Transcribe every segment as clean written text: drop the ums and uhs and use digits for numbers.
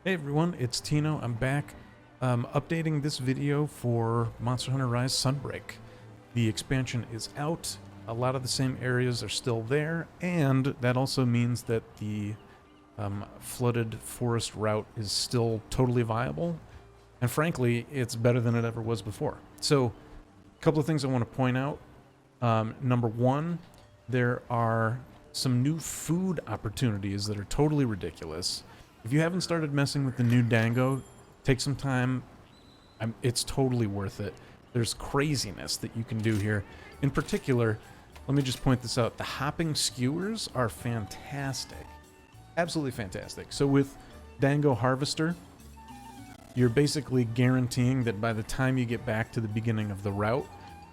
Hey everyone, it's Tino. I'm back updating this video for Monster Hunter Rise Sunbreak. The expansion is out, a lot of the same areas are still there, and that also means that the flooded forest route is still totally viable, and frankly, it's better than it ever was before. So, a couple of things I want to point out. Number one, there are some new food opportunities that are totally ridiculous. If you haven't started messing with the new Dango, take some time. It's totally worth it. There's craziness that you can do here. In particular, let me just point this out. The hopping skewers are fantastic. Absolutely fantastic. So with Dango Harvester, you're basically guaranteeing that by the time you get back to the beginning of the route,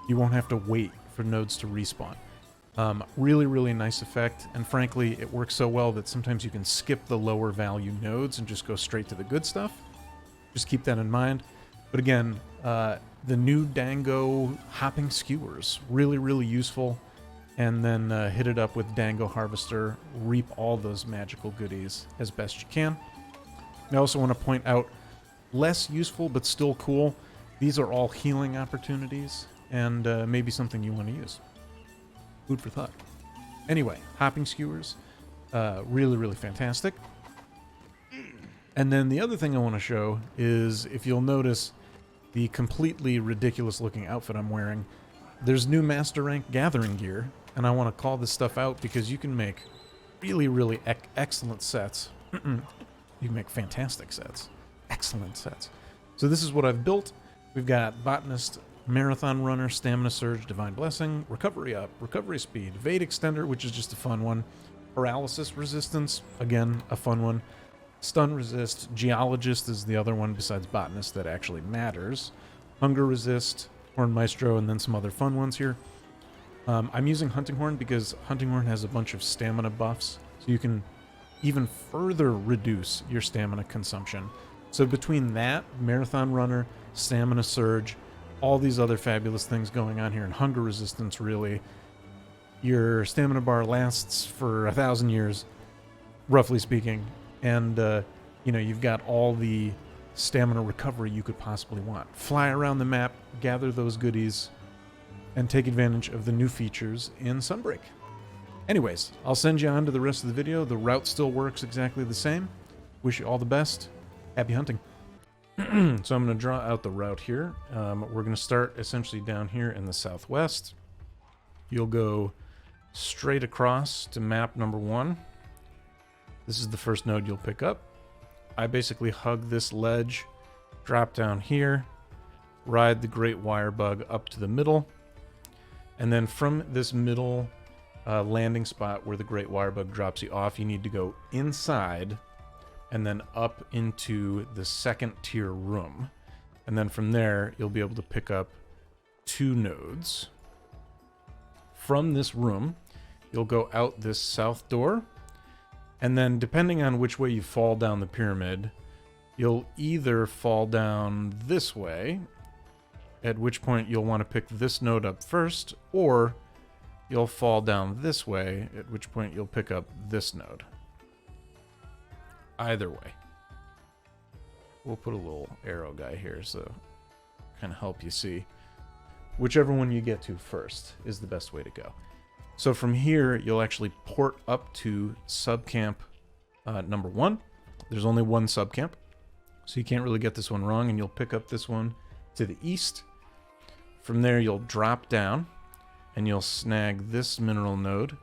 you won't have to wait for nodes to respawn. Really, really nice effect, and frankly, it works so well that sometimes you can skip the lower value nodes and just go straight to the good stuff. Just keep that in mind. But again, the new Dango hopping skewers, really, really useful. And then hit it up with Dango Harvester, reap all those magical goodies as best you can. I also want to point out, less useful but still cool, these are all healing opportunities, and maybe something you want to use. Food for thought. Anyway, hopping skewers, really, really fantastic. And then the other thing I want to show is, if you'll notice the completely ridiculous looking outfit I'm wearing, there's new Master Rank gathering gear, and I want to call this stuff out because you can make really, really excellent sets. You can make fantastic sets. Excellent sets. So this is what I've built. We've got Botanist, Marathon Runner, Stamina Surge, Divine Blessing, Recovery Up, Recovery Speed, Evade Extender, which is just a fun one, Paralysis Resistance, again, a fun one, Stun Resist, Geologist is the other one besides Botanist that actually matters, Hunger Resist, Horn Maestro, and then some other fun ones here. I'm using Hunting Horn because Hunting Horn has a bunch of stamina buffs, so you can even further reduce your stamina consumption. So between that, Marathon Runner, Stamina Surge, all these other fabulous things going on here, and Hunger Resistance, really, your stamina bar lasts for 1,000 years, roughly speaking, and you've got all the stamina recovery you could possibly want. Fly around the map, gather those goodies, and take advantage of the new features in Sunbreak. Anyways, I'll send you on to the rest of the video. The route still works exactly the same. Wish you all the best. Happy hunting. So I'm going to draw out the route here. We're going to start essentially down here in the southwest. You'll go straight across to map number 1. This is the first node you'll pick up. I basically hug this ledge, drop down here, ride the Great Wire Bug up to the middle, and then from this middle landing spot where the Great Wire Bug drops you off, you need to go inside and then up into the second tier room. And then from there, you'll be able to pick up 2 nodes. From this room, you'll go out this south door, and then depending on which way you fall down the pyramid, you'll either fall down this way, at which point you'll want to pick this node up first, or you'll fall down this way, at which point you'll pick up this node. Either way. We'll put a little arrow guy here so kind of help you see. Whichever one you get to first is the best way to go. So from here, you'll actually port up to subcamp number 1. There's only one subcamp, so you can't really get this one wrong, and you'll pick up this one to the east. From there, you'll drop down, and you'll snag this mineral node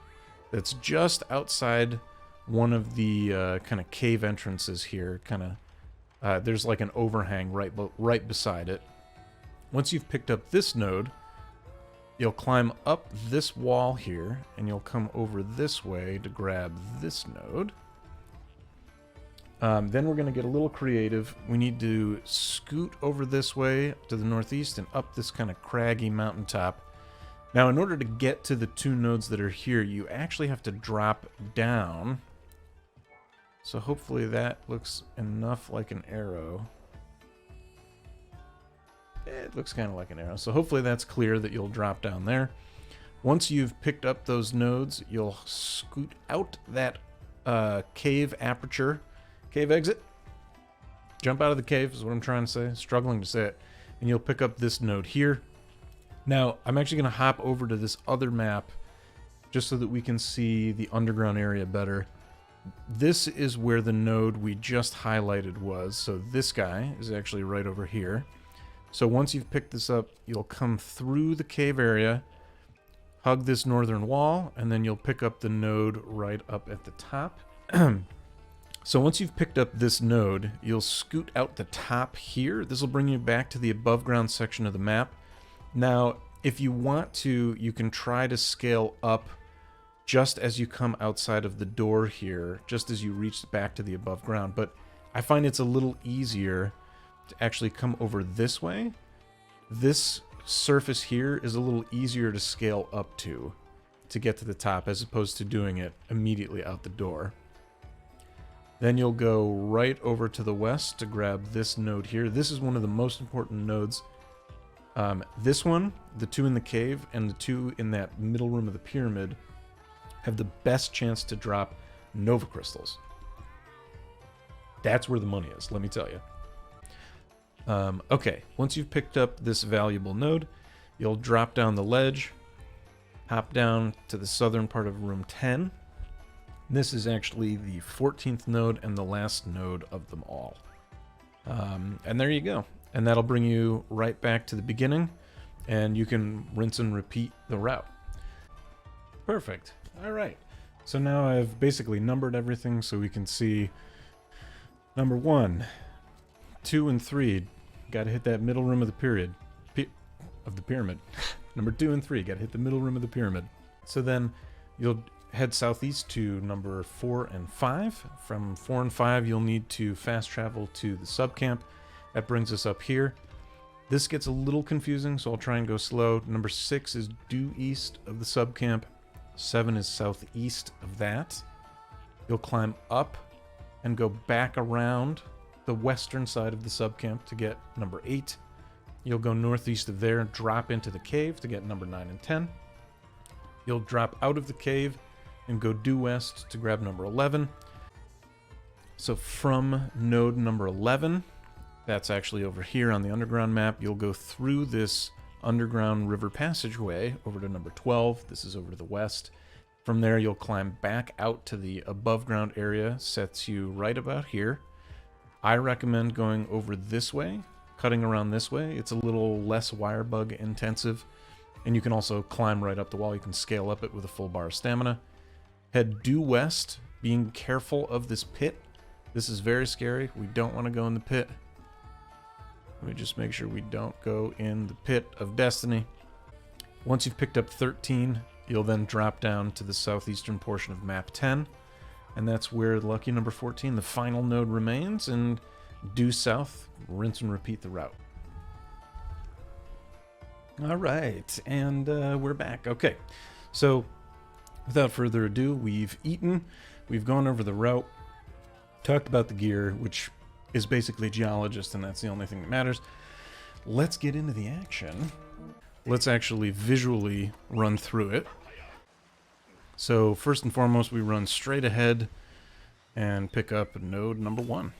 that's just outside one of the kind of cave entrances here. There's like an overhang right beside it. Once you've picked up this node, you'll climb up this wall here, and you'll come over this way to grab this node. Then we're going to get a little creative. We need to scoot over this way to the northeast and up this kind of craggy mountaintop. Now, in order to get to the 2 nodes that are here, you actually have to drop down. So hopefully that looks enough like an arrow. It looks kind of like an arrow. So hopefully that's clear that you'll drop down there. Once you've picked up those nodes, you'll scoot out that cave aperture, cave exit, jump out of the cave is what I'm trying to say. Struggling to say it. And you'll pick up this node here. Now, I'm actually going to hop over to this other map just so that we can see the underground area better. This is where the node we just highlighted was. So this guy is actually right over here. So once you've picked this up, you'll come through the cave area, hug this northern wall, and then you'll pick up the node right up at the top. So once you've picked up this node, you'll scoot out the top here. This will bring you back to the above ground section of the map. Now, if you want to, you can try to scale up just as you come outside of the door here, just as you reach back to the above ground. But I find it's a little easier to actually come over this way. This surface here is a little easier to scale up to get to the top, as opposed to doing it immediately out the door. Then you'll go right over to the west to grab this node here. This is one of the most important nodes. This one, the two in the cave, and the two in that middle room of the pyramid have the best chance to drop Nova Crystals. That's where the money is, let me tell you. Okay, once you've picked up this valuable node, you'll drop down the ledge, hop down to the southern part of room 10. This is actually the 14th node and the last node of them all. And there you go. And that'll bring you right back to the beginning, and you can rinse and repeat the route. Perfect. All right. So now I've basically numbered everything so we can see number 1, 2, and 3. Got to hit that middle room of the pyramid. Number 2 and 3. Got to hit the middle room of the pyramid. So then you'll head southeast to number 4 and 5. From 4 and 5, you'll need to fast travel to the subcamp. That brings us up here. This gets a little confusing, so I'll try and go slow. Number 6 is due east of the subcamp. 7 is southeast of that. You'll climb up and go back around the western side of the subcamp to get number 8. You'll go northeast of there and drop into the cave to get number 9 and 10. You'll drop out of the cave and go due west to grab number 11. So from node number 11, that's actually over here on the underground map, you'll go through this underground river passageway over to number 12. This is over to the west. From there, you'll climb back out to the above ground area, sets you right about here. I recommend going over this way, cutting around this way. It's a little less wire bug intensive, and you can also climb right up the wall. You can scale up it with a full bar of stamina. Head due west, being careful of this pit. This is very scary. We don't want to go in the pit. Let me just make sure we don't go in the pit of destiny. Once you've picked up 13, you'll then drop down to the southeastern portion of map 10. And that's where lucky number 14, the final node, remains. And due south, rinse and repeat the route. All right, and we're back. Okay, so without further ado, we've eaten, we've gone over the route, talked about the gear, which is basically geologist, and that's the only thing that matters. Let's get into the action. Let's actually visually run through it. So first and foremost, we run straight ahead and pick up node number 1.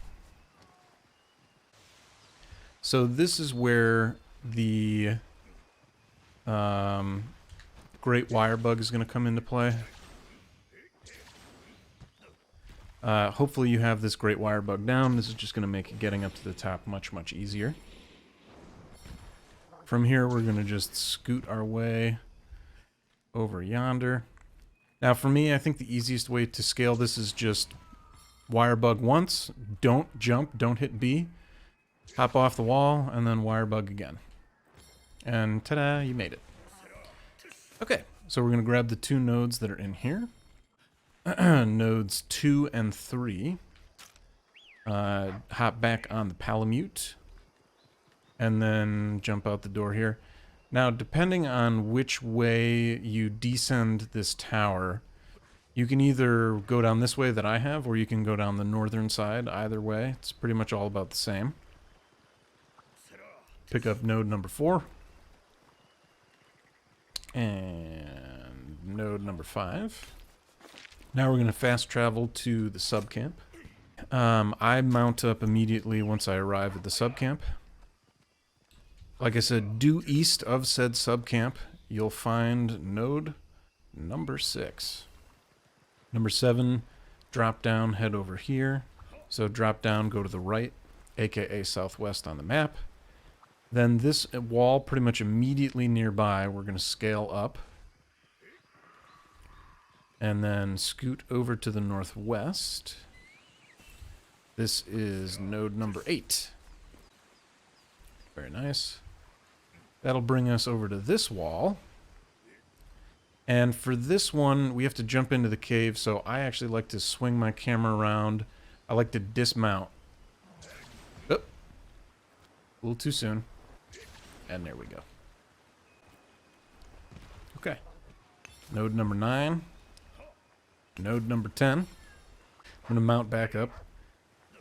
So this is where the great wire bug is going to come into play. Hopefully you have this great wire bug down. This is just going to make getting up to the top much, much easier. From here, we're going to just scoot our way over yonder. Now, for me, I think the easiest way to scale this is just wire bug once. Don't jump. Don't hit B. Hop off the wall, and then wire bug again. And ta-da, you made it. Okay, so we're going to grab the 2 nodes that are in here. Nodes 2 and 3. Hop back on the Palamute. And then jump out the door here. Now, depending on which way you descend this tower, you can either go down this way that I have, or you can go down the northern side. Either way, it's pretty much all about the same. Pick up node number 4. And node number 5. Now we're going to fast travel to the subcamp. I mount up immediately once I arrive at the subcamp. Like I said, due east of said subcamp, you'll find node number 6. Number 7, drop down, head over here. So drop down, go to the right, aka southwest on the map. Then this wall pretty much immediately nearby, we're going to scale up. And then scoot over to the northwest. This is node number 8. Very nice. That'll bring us over to this wall. And for this one, we have to jump into the cave, so I actually like to swing my camera around. I like to dismount. Oh, a little too soon. And there we go. Okay. Node number 9. Node number 10. I'm going to mount back up.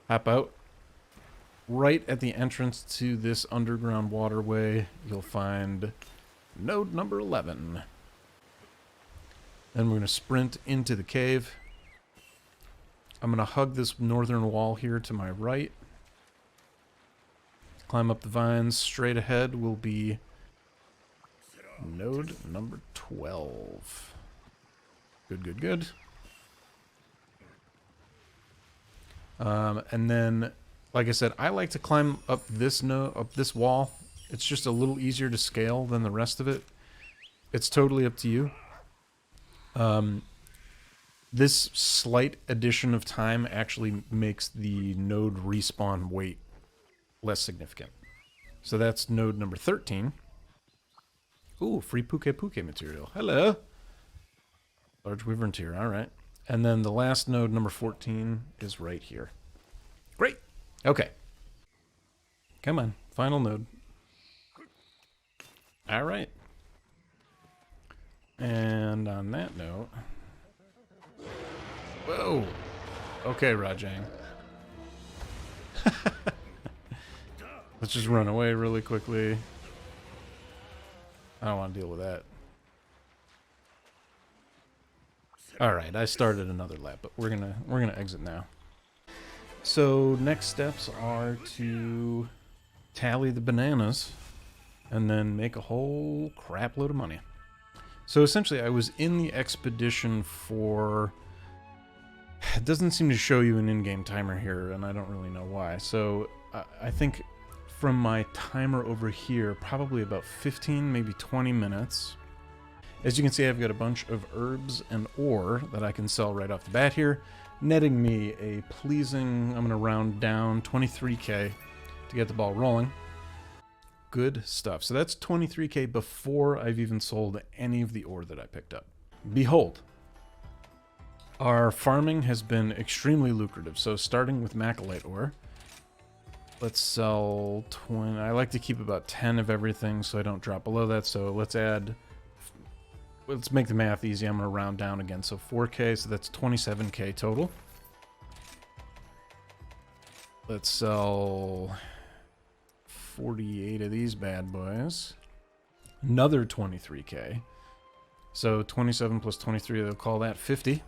Hop out. Right at the entrance to this underground waterway, you'll find node number 11. Then we're going to sprint into the cave. I'm going to hug this northern wall here to my right. Climb up the vines. Straight ahead will be node number 12. Good, good, good. And then, like I said, I like to climb up this wall. It's just a little easier to scale than the rest of it. It's totally up to you. This slight addition of time actually makes the node respawn wait less significant. So that's node number 13. Ooh, free Puke Puke material. Hello. Large Wyvern tier, alright. And then the last node, number 14, is right here. Great. Okay. Come on, final node. Alright. And on that note... Whoa! Okay, Rajang. Let's just run away really quickly. I don't want to deal with that. Alright, I started another lap, but we're gonna exit now. So next steps are to tally the bananas and then make a whole crap load of money. So essentially I was in the expedition for... It doesn't seem to show you an in-game timer here, and I don't really know why. So I think from my timer over here, probably about 15, maybe 20 minutes. As you can see, I've got a bunch of herbs and ore that I can sell right off the bat here, netting me a pleasing, I'm going to round down, 23k to get the ball rolling. Good stuff. So that's 23k before I've even sold any of the ore that I picked up. Behold, our farming has been extremely lucrative. So starting with macrolite ore, let's sell 20. I like to keep about 10 of everything so I don't drop below that. So let's make the math easy. I'm going to round down again. So 4k, so that's 27k total. Let's sell 48 of these bad boys. Another 23k. So 27 plus 23, they'll call that 50.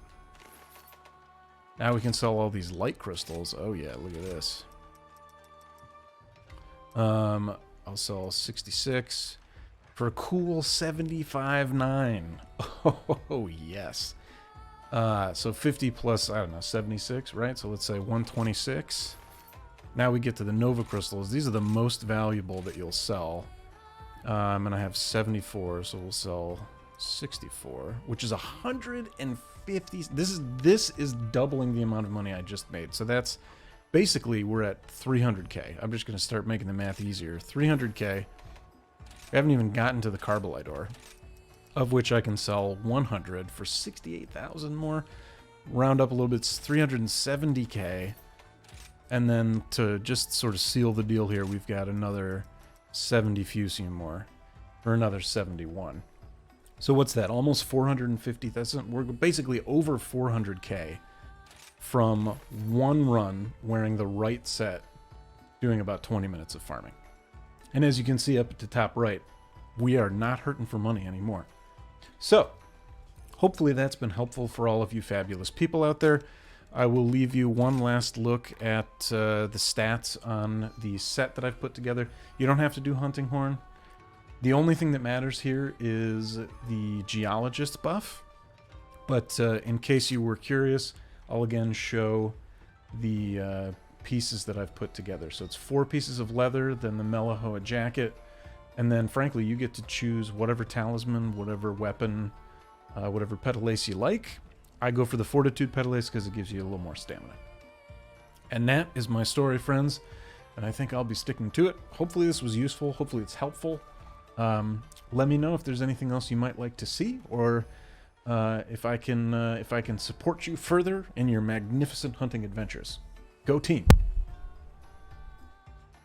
Now we can sell all these light crystals. Oh yeah, look at this. I'll sell 66 for a cool 75.9. Oh yes. So 50 plus, I don't know, 76, right? So let's say 126. Now we get to the Nova crystals. These are the most valuable that you'll sell. And I have 74, so we'll sell 64, which is 150. This is doubling the amount of money I just made. So that's basically, we're at 300k. I'm just going to start making the math easier. 300k. I haven't even gotten to the carbolite ore, of which I can sell 100 for 68,000 more. Round up a little bit, it's 370k. And then to just sort of seal the deal here, we've got another 70 fusium more for another 71. So what's that? Almost 450,000. We're basically over 400k from one run wearing the right set, doing about 20 minutes of farming. And as you can see up at the top right, we are not hurting for money anymore. So hopefully that's been helpful for all of you fabulous people out there. I will leave you one last look at the stats on the set that I've put together. You don't have to do Hunting Horn. The only thing that matters here is the Geologist buff. But in case you were curious, I'll again show the pieces that I've put together. So it's 4 pieces of leather, then the Melohoa jacket, and then frankly you get to choose whatever talisman, whatever weapon, whatever petalace you like. I go for the Fortitude petalace because it gives you a little more stamina. And that is my story, friends, and I think I'll be sticking to it. Hopefully this was useful, hopefully it's helpful. Let me know if there's anything else you might like to see, or if I can support you further in your magnificent hunting adventures. Go team!